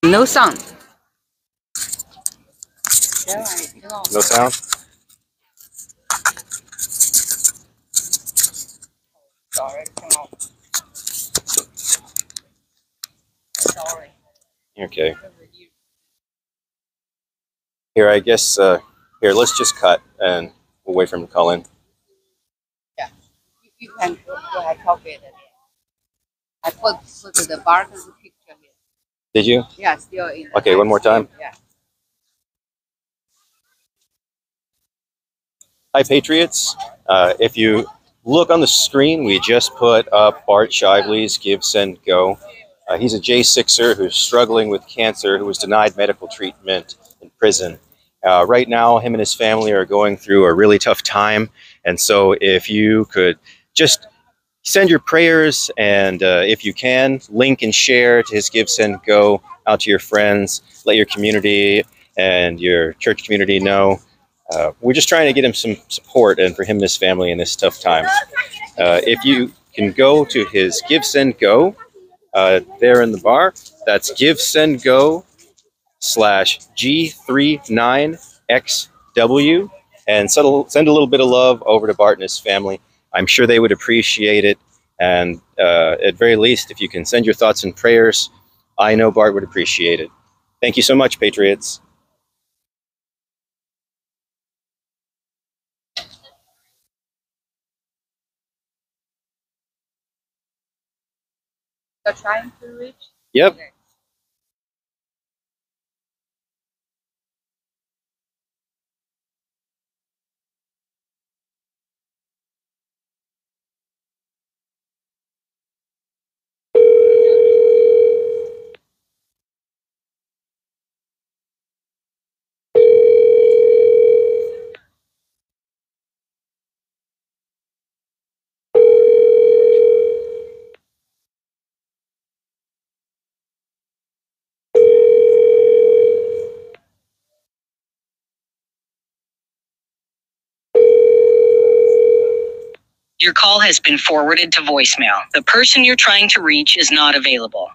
No sound. No sound? Sorry. Okay. Here, I guess, here, let's just cut and we'll wait for him to call in. Yeah. You can go ahead talk it. I put the barcode picture here. Did you? Yeah, still in. Okay, one more time. Yeah. Hi, Patriots. If you look on the screen, we just put up Bart Shively's Give, Send, Go. He's a J6er who's struggling with cancer, who was denied medical treatment in prison. Right now, him and his family are going through a really tough time. And so if you could just send your prayers and if you can, link and share to his Give, Send, Go out to your friends. Let your community and your church community know. We're just trying to get him some support and for him and his family in this tough time. If you can go to his Give, Send, Go there in the bar, that's Give, Send, Go /G39XW, and send a little bit of love over to Bart and his family. I'm sure they would appreciate it. And at very least, if you can send your thoughts and prayers, I know Bart would appreciate it. Thank you so much, Patriots. You're trying to reach? Yep. Okay. Your call has been forwarded to voicemail. The person you're trying to reach is not available.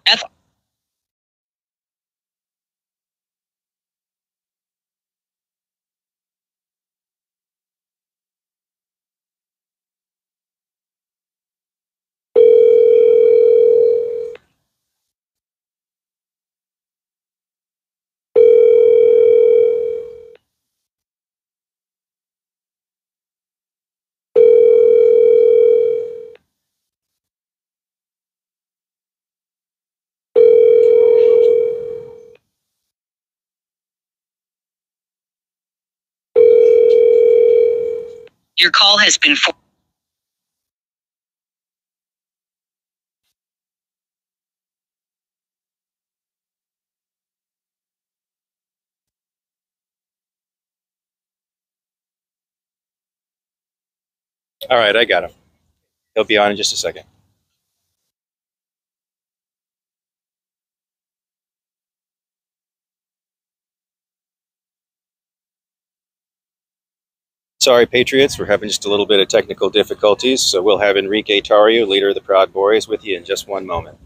Your call has been forwarded. All right, I got him. He'll be on in just a second. Sorry, Patriots, we're having just a little bit of technical difficulties, so we'll have Enrique Tarrio, leader of the Proud Boys, with you in just one moment.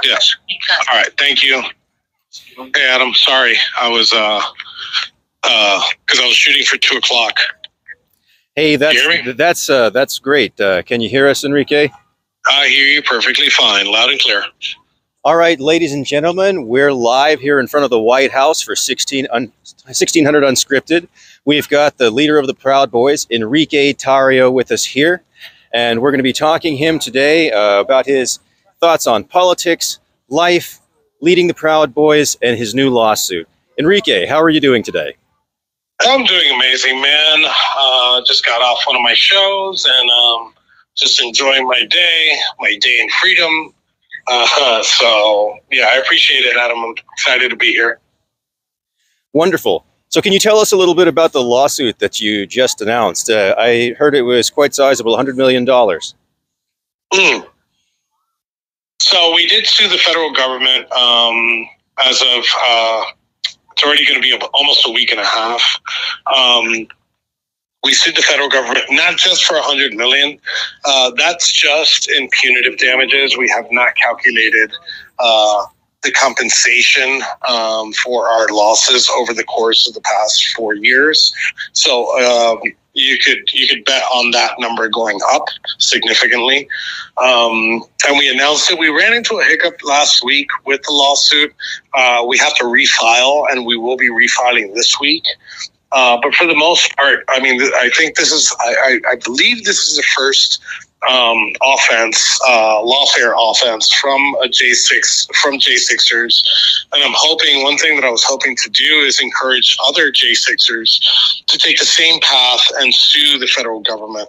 Yes. All right. Thank you. Hey, Adam. Sorry, I was because I was shooting for 2 o'clock. Hey, You hear me? that's great. Can you hear us, Enrique? I hear you perfectly fine, loud and clear. All right, ladies and gentlemen, we're live here in front of the White House for 1600 Unscripted. We've got the leader of the Proud Boys, Enrique Tarrio, with us here, and we're going to be talking to him today about his thoughts on politics, life, leading the Proud Boys, and his new lawsuit. Enrique, how are you doing today? I'm doing amazing, man. Just got off one of my shows and just enjoying my day in freedom. So, yeah, I appreciate it, Adam. I'm excited to be here. Wonderful. So can you tell us a little bit about the lawsuit that you just announced? I heard it was quite sizable, $100 million. So we did sue the federal government as of, it's already going to be almost a week and a half. We sued the federal government, not just for $100 million. That's just in punitive damages. We have not calculated the compensation for our losses over the course of the past 4 years. So you could bet on that number going up significantly. And we announced it. We ran into a hiccup last week with the lawsuit. We have to refile, and we will be refiling this week. But for the most part, I mean, I think this is, I believe this is the first offense, lawfare offense from J6ers. And I'm hoping, one thing that I was hoping to do is encourage other J6ers to take the same path and sue the federal government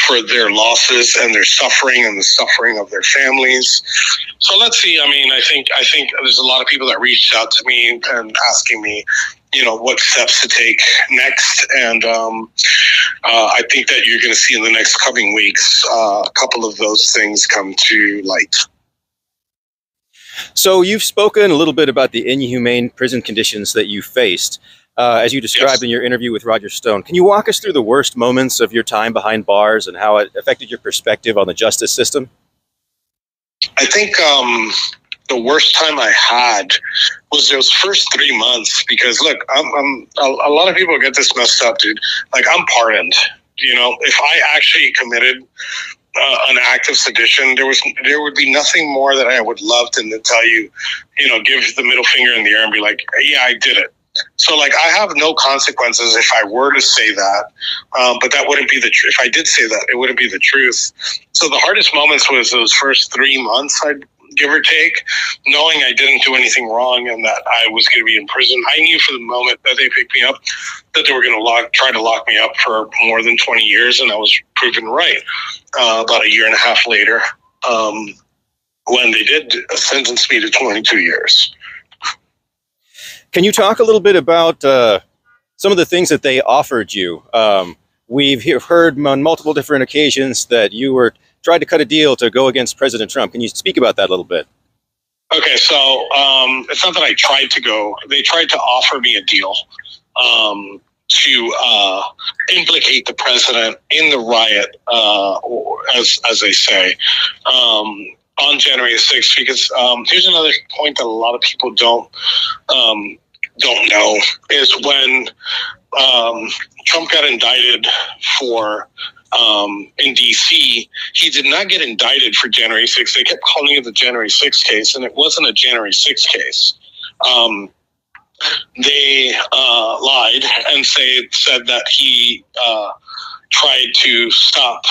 for their losses and their suffering and the suffering of their families. So let's see. I mean, I think there's a lot of people that reached out to me and asking me, you know, what steps to take next. And I think that you're going to see in the next coming weeks a couple of those things come to light. So you've spoken a little bit about the inhumane prison conditions that you faced, as you described in your interview with Roger Stone. Can you walk us through the worst moments of your time behind bars and how it affected your perspective on the justice system? I think the worst time I had was those first 3 months, because look, I'm a lot of people get this messed up, dude. Like, I'm pardoned. You know, if I actually committed an act of sedition, there would be nothing more that I would love than to tell you, you know, give the middle finger in the air and be like, yeah, I did it. So, like, I have no consequences if I were to say that, but that wouldn't be the truth. If I did say that, it wouldn't be the truth. So the hardest moments was those first 3 months, I'd give or take, knowing I didn't do anything wrong and that I was going to be in prison. I knew from the moment that they picked me up that they were going to try to lock me up for more than 20 years, and I was proven right about a year and a half later when they did sentence me to 22 years. Can you talk a little bit about some of the things that they offered you? We've heard on multiple different occasions that you were tried to cut a deal to go against President Trump. Can you speak about that a little bit? Okay, so it's not that I tried to go. They tried to offer me a deal to implicate the president in the riot, as they say, on January 6th. Because here's another point that a lot of people don't know is when Trump got indicted for in D.C., he did not get indicted for January 6th. They kept calling it the January 6th case, and it wasn't a January 6th case. They lied and said that he tried to stop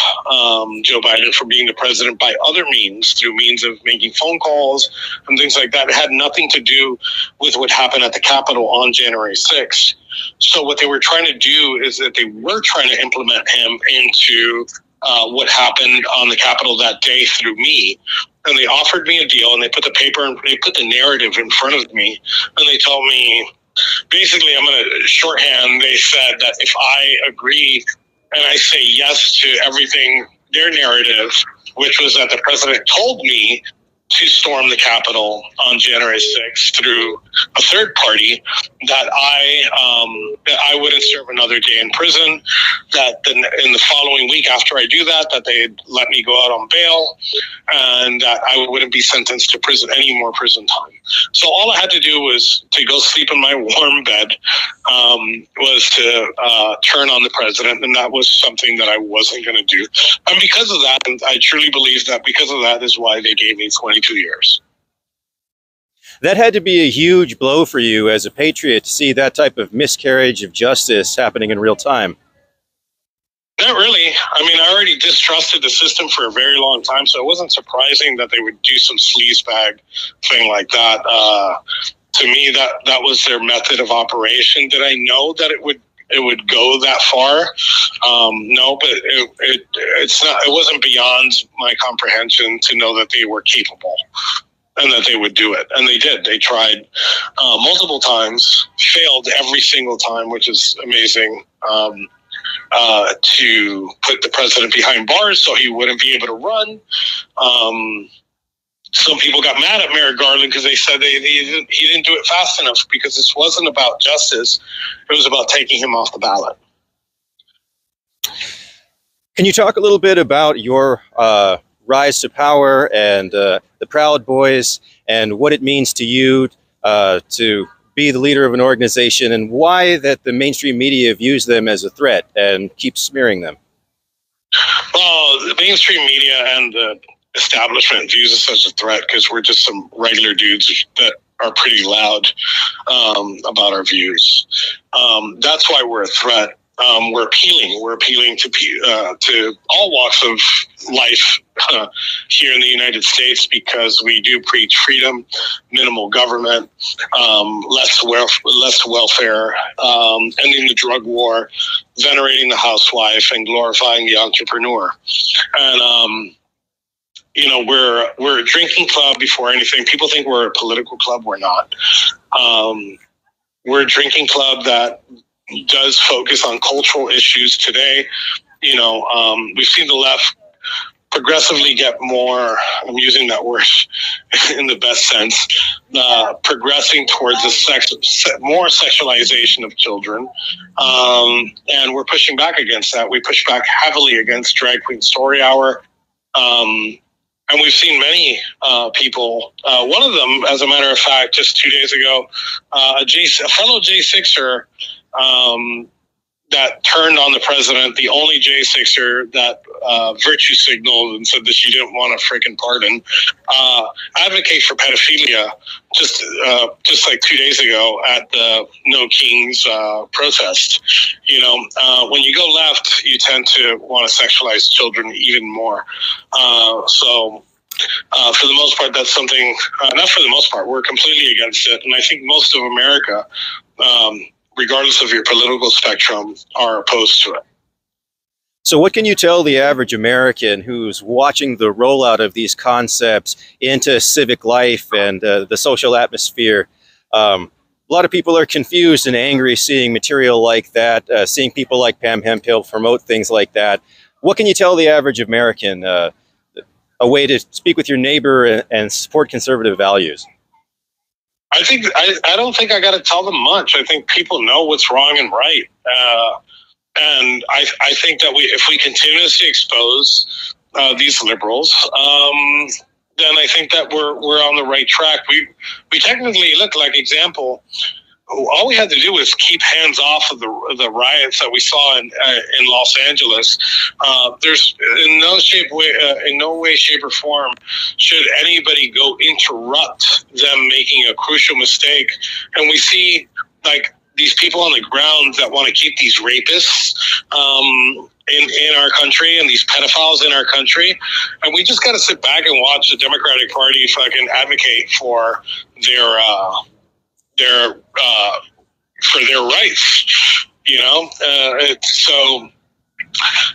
Joe Biden from being the president by other means, through means of making phone calls and things like that. It had nothing to do with what happened at the Capitol on January 6th. So what they were trying to do is that they were trying to implement him into what happened on the Capitol that day through me. And they offered me a deal, and they put the narrative in front of me, and they told me, basically, I'm going to shorthand, they said that if I agree and I say yes to everything, their narrative, which was that the president told me to storm the Capitol on January 6th through a third party, that I wouldn't serve another day in prison, that in the following week after I do that, that they'd let me go out on bail, and that I wouldn't be sentenced to prison, any more prison time. So all I had to do was to go sleep in my warm bed, was to turn on the president, and that was something that I wasn't going to do. And because of that, and I truly believe that because of that is why they gave me 22 years. That had to be a huge blow for you as a patriot to see that type of miscarriage of justice happening in real time. Not really. I mean, I already distrusted the system for a very long time, so it wasn't surprising that they would do some sleazebag thing like that. To me, that was their method of operation. Did I know that it would go that far? No, but it wasn't beyond my comprehension to know that they were capable and that they would do it. And they did. They tried multiple times, failed every single time, which is amazing, to put the president behind bars so he wouldn't be able to run. Some people got mad at Merrick Garland because they said he didn't do it fast enough, because this wasn't about justice. It was about taking him off the ballot. Can you talk a little bit about your rise to power and the Proud Boys and what it means to you to be the leader of an organization, and why that the mainstream media views them as a threat and keeps smearing them? Well, the mainstream media and the establishment views us as a threat because we're just some regular dudes that are pretty loud about our views. That's why we're a threat. We're appealing. We're appealing to all walks of life here in the United States, because we do preach freedom, minimal government, less welfare, ending the drug war, venerating the housewife, and glorifying the entrepreneur. And we're a drinking club before anything. People think we're a political club. We're not. We're a drinking club that does focus on cultural issues today. We've seen the left progressively get more, I'm using that word in the best sense, progressing towards more sexualization of children. And we're pushing back against that. We push back heavily against Drag Queen Story Hour. And we've seen many people, one of them, as a matter of fact, just 2 days ago, a fellow J6er that turned on the president, the only J6er that virtue signaled and said that she didn't want a freaking pardon, advocate for pedophilia just like 2 days ago at the No Kings protest. When you go left, you tend to want to sexualize children even more. So for the most part, that's something, not for the most part, we're completely against it. And I think most of America, regardless of your political spectrum, are opposed to it. So what can you tell the average American who's watching the rollout of these concepts into civic life and the social atmosphere? A lot of people are confused and angry seeing material like that, seeing people like Pam Hemphill promote things like that. What can you tell the average American? A way to speak with your neighbor and support conservative values? I don't think I got to tell them much. I think people know what's wrong and right. And I think that if we continuously expose these liberals, then I think that we're on the right track. We technically, look, like example, all we had to do was keep hands off of the riots that we saw in Los Angeles. There's in no way, shape, or form should anybody go interrupt them making a crucial mistake. And we see like these people on the ground that want to keep these rapists in our country and these pedophiles in our country, and we just got to sit back and watch the Democratic Party fucking advocate for their rights, so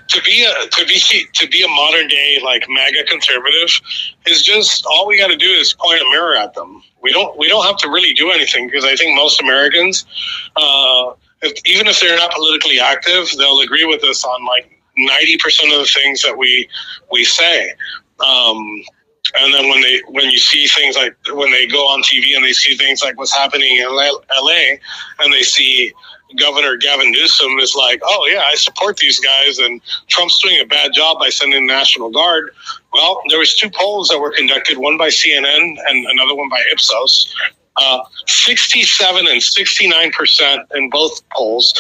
to be a modern day like MAGA conservative is just, all we got to do is point a mirror at them. We don't have to really do anything, because I think most Americans, even if they're not politically active, they'll agree with us on like 90% of the things that we say. And then when you see things like when they go on TV and they see things like what's happening in LA, and they see Governor Gavin Newsom is like, oh yeah, I support these guys, and Trump's doing a bad job by sending the National Guard. Well, there was two polls that were conducted, one by CNN and another one by Ipsos. 67 and 69% in both polls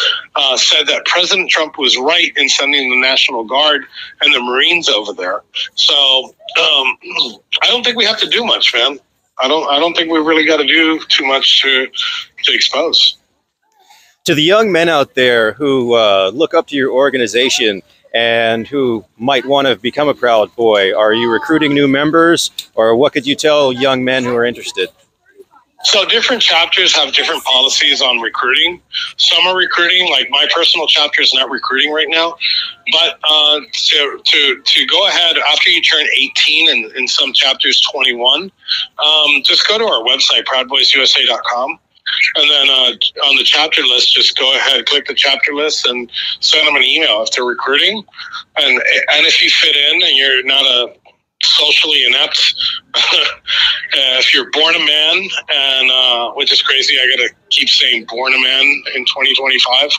said that President Trump was right in sending the National Guard and the Marines over there. So I don't think we have to do much, man. I don't think we really got to do too much to expose. To the young men out there who look up to your organization and who might want to become a Proud Boy, are you recruiting new members, or what could you tell young men who are interested? So different chapters have different policies on recruiting. Some are recruiting, like my personal chapter is not recruiting right now. But to go ahead after you turn 18 and in some chapters 21, just go to our website, proudboysusa.com. And then on the chapter list, just go ahead, click the chapter list, and send them an email if they're recruiting. And if you fit in and you're not a socially inept, if you're born a man, and which is crazy, I gotta keep saying born a man in 2025,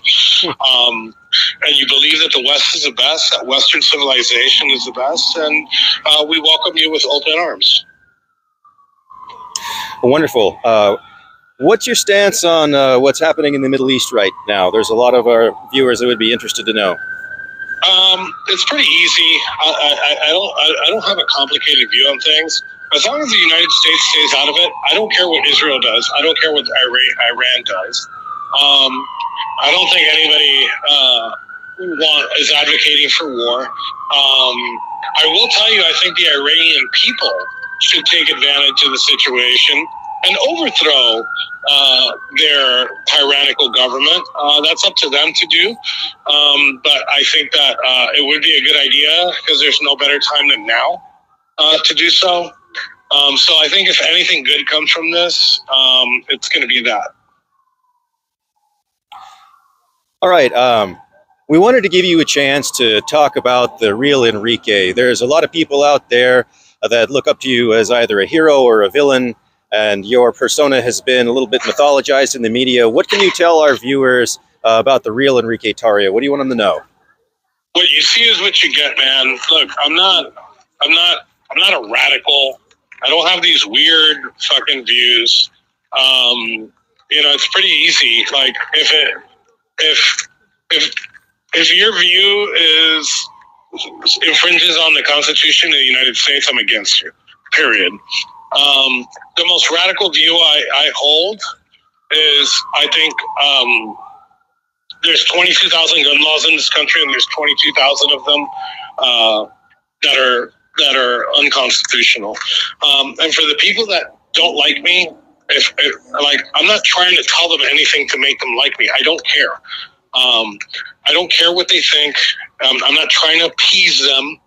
and you believe that the West is the best, that Western civilization is the best, and we welcome you with open arms. Wonderful. What's your stance on what's happening in the Middle East right now? There's a lot of our viewers that would be interested to know. It's pretty easy. I don't have a complicated view on things. As long as the United States stays out of it, I don't care what Israel does. I don't care what Iran does. I don't think anybody is advocating for war. I will tell you, I think the Iranian people should take advantage of the situation and overthrow their tyrannical government. That's up to them to do. But I think that it would be a good idea because there's no better time than now to do so. So I think if anything good comes from this, it's going to be that. All right. We wanted to give you a chance to talk about the real Enrique. There's a lot of people out there that look up to you as either a hero or a villain, and your persona has been a little bit mythologized in the media. What can you tell our viewers about the real Enrique Tarrio? What do you want them to know? What you see is what you get, man. Look, I'm not a radical. I don't have these weird fucking views. It's pretty easy. Like if your view infringes on the Constitution of the United States, I'm against you. Period. The most radical view I hold is I think there's 22,000 gun laws in this country, and there's 22,000 of them that are unconstitutional. And for the people that don't like me, I'm not trying to tell them anything to make them like me. I don't care. I don't care what they think. I'm not trying to appease them.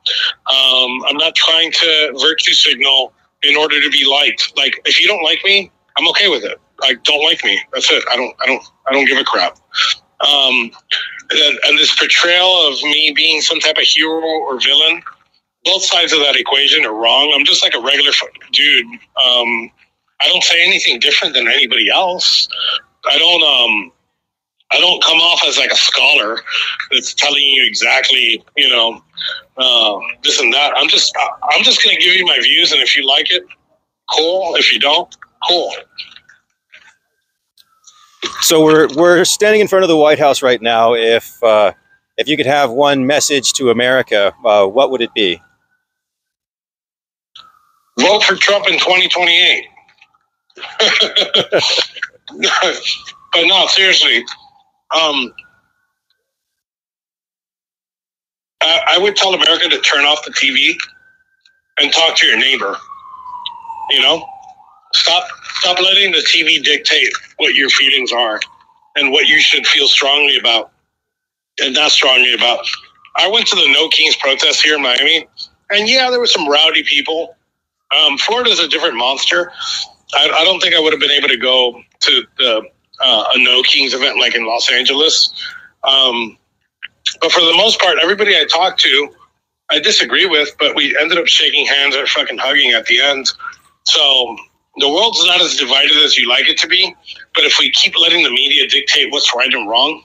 I'm not trying to virtue signal in order to be liked. Like, if you don't like me, I'm okay with it. Like, don't like me. That's it. I don't give a crap. And this portrayal of me being some type of hero or villain, both sides of that equation are wrong. I'm just like a regular dude. I don't say anything different than anybody else. I don't come off as like a scholar that's telling you exactly, this and that. I'm just going to give you my views, and if you like it, cool. If you don't, cool. So we're standing in front of the White House right now. If you could have one message to America, what would it be? Vote for Trump in 2028. But no, seriously. I would tell America to turn off the TV and talk to your neighbor. Stop letting the TV dictate what your feelings are and what you should feel strongly about and not strongly about. I went to the No Kings protest here in Miami, and yeah, there were some rowdy people. Florida's a different monster. I don't think I would have been able to go to a No Kings event like in Los Angeles. But for the most part, everybody I talked to, I disagree with, but we ended up shaking hands or fucking hugging at the end. So the world's not as divided as you like it to be, but if we keep letting the media dictate what's right and wrong,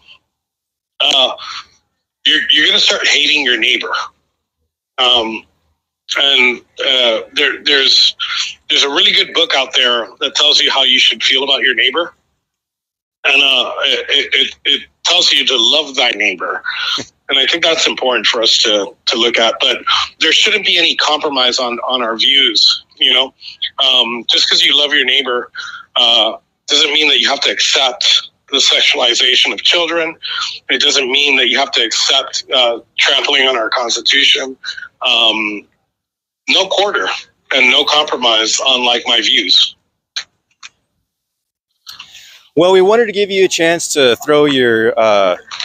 you're going to start hating your neighbor. There's a really good book out there that tells you how you should feel about your neighbor, and it tells you to love thy neighbor. And I think that's important for us to look at. But there shouldn't be any compromise on our views. You know, just because you love your neighbor doesn't mean that you have to accept the sexualization of children. It doesn't mean that you have to accept trampling on our Constitution. No quarter and no compromise on like my views. Well, we wanted to give you a chance to throw your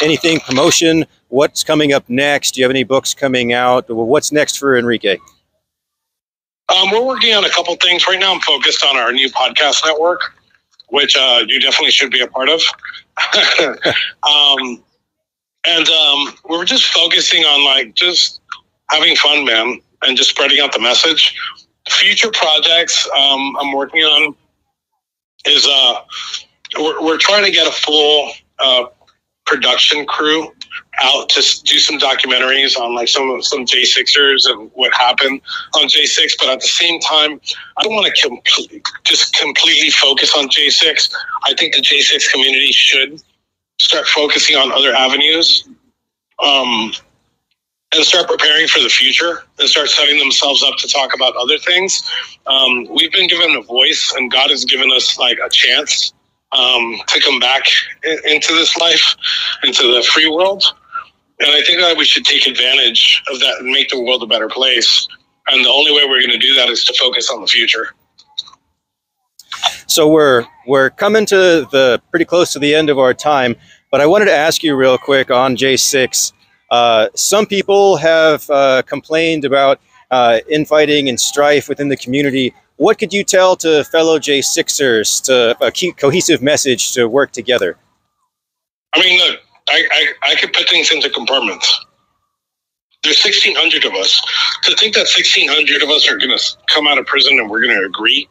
anything promotion. What's coming up next? Do you have any books coming out? What's next for Enrique? We're working on a couple things. Right now I'm focused on our new podcast network, which you definitely should be a part of. We're just focusing on like just having fun, man, and just spreading out the message. Future projects I'm working on is we're trying to get a full production crew out to do some documentaries on like some J6ers and what happened on J6, but at the same time, I don't want to completely focus on J6. I think the J6 community should start focusing on other avenues and start preparing for the future and start setting themselves up to talk about other things. We've been given a voice, and God has given us like a chance to come back into this life, into the free world. And I think that we should take advantage of that and make the world a better place. And the only way we're going to do that is to focus on the future. So we're coming to the pretty close to the end of our time, but I wanted to ask you real quick on J6. Some people have complained about infighting and strife within the community. What could you tell to fellow J6ers to keep cohesive message to work together? I mean, look, I could put things into compartments. There's 1,600 of us. To think that 1,600 of us are going to come out of prison and we're going to agree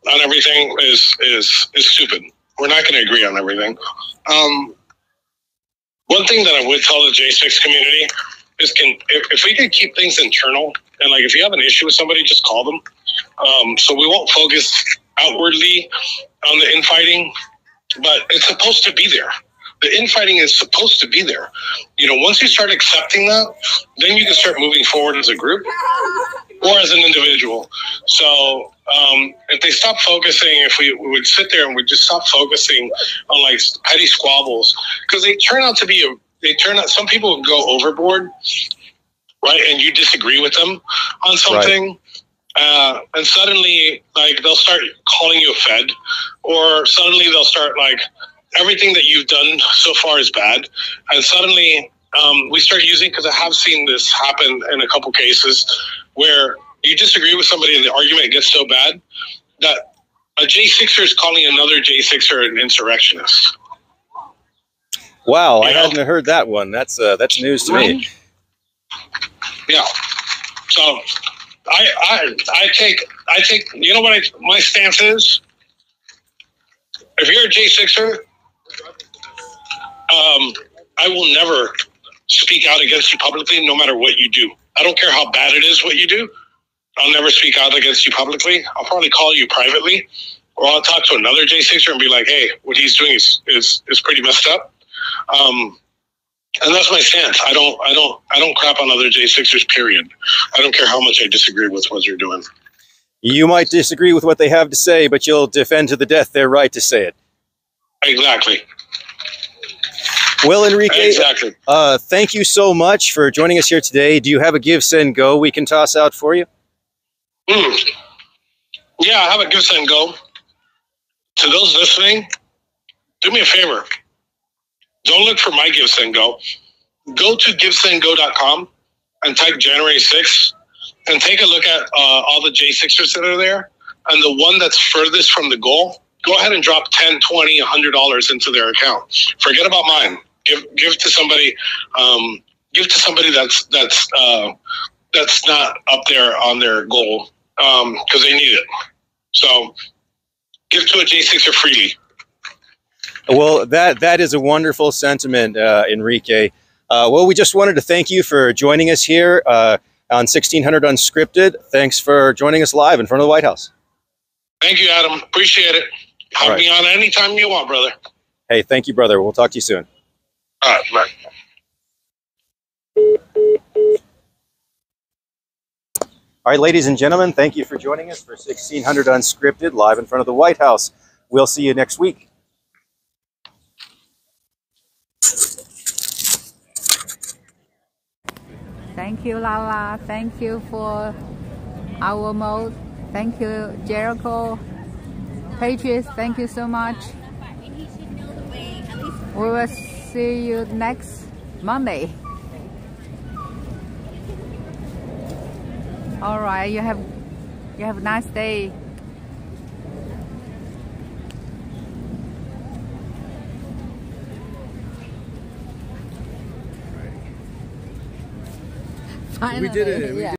on everything is stupid. We're not going to agree on everything. One thing that I would tell the J6 community is if we could keep things internal, and like if you have an issue with somebody, just call them. So we won't focus outwardly on the infighting, but it's supposed to be there. The infighting is supposed to be there. You know, once you start accepting that, then you can start moving forward as a group or as an individual. So if they stop focusing, if we would sit there and we just stop focusing on like petty squabbles, because they turn out, some people go overboard, right? And you disagree with them on something. Right. And suddenly, like, they'll start calling you a fed, or suddenly they'll start like, everything that you've done so far is bad. And suddenly we start using, because I have seen this happen in a couple cases, where you disagree with somebody and the argument gets so bad that a J6er is calling another J6er an insurrectionist. Wow, I hadn't heard that one. That's news to me. Yeah. So I take, you know what my stance is? If you're a J6er, I will never speak out against you publicly, no matter what you do. I don't care how bad it is what you do. I'll never speak out against you publicly. I'll probably call you privately, or I'll talk to another J6er and be like, "Hey, what he's doing is pretty messed up." And that's my stance. I don't crap on other J6ers. Period. I don't care how much I disagree with what you're doing. You might disagree with what they have to say, but you'll defend to the death their right to say it. Exactly. Well, Enrique, exactly. Thank you so much for joining us here today. Do you have a give, send, go we can toss out for you? Yeah, I have a give, send, go. To those listening, do me a favor. Don't look for my give, send, go. Go to givesendgo.com and type January 6th and take a look at all the J6ers that are there. And the one that's furthest from the goal, go ahead and drop $10, $20, $100 into their account. Forget about mine. Give to somebody. Give to somebody that's that's not up there on their goal because they need it. So give to a J6er freely. Well, that is a wonderful sentiment, Enrique. Well, we just wanted to thank you for joining us here on 1600 Unscripted. Thanks for joining us live in front of the White House. Thank you, Adam. Appreciate it. Have me on anytime you want, brother. Hey, thank you, brother. We'll talk to you soon. All right, bye. All right, ladies and gentlemen, thank you for joining us for 1600 Unscripted live in front of the White House. We'll see you next week. Thank you, Lala. Thank you for our mode. Thank you, Jericho. Patriots, thank you so much. We will see you next Monday. All right, you have a nice day. Finally, we did it.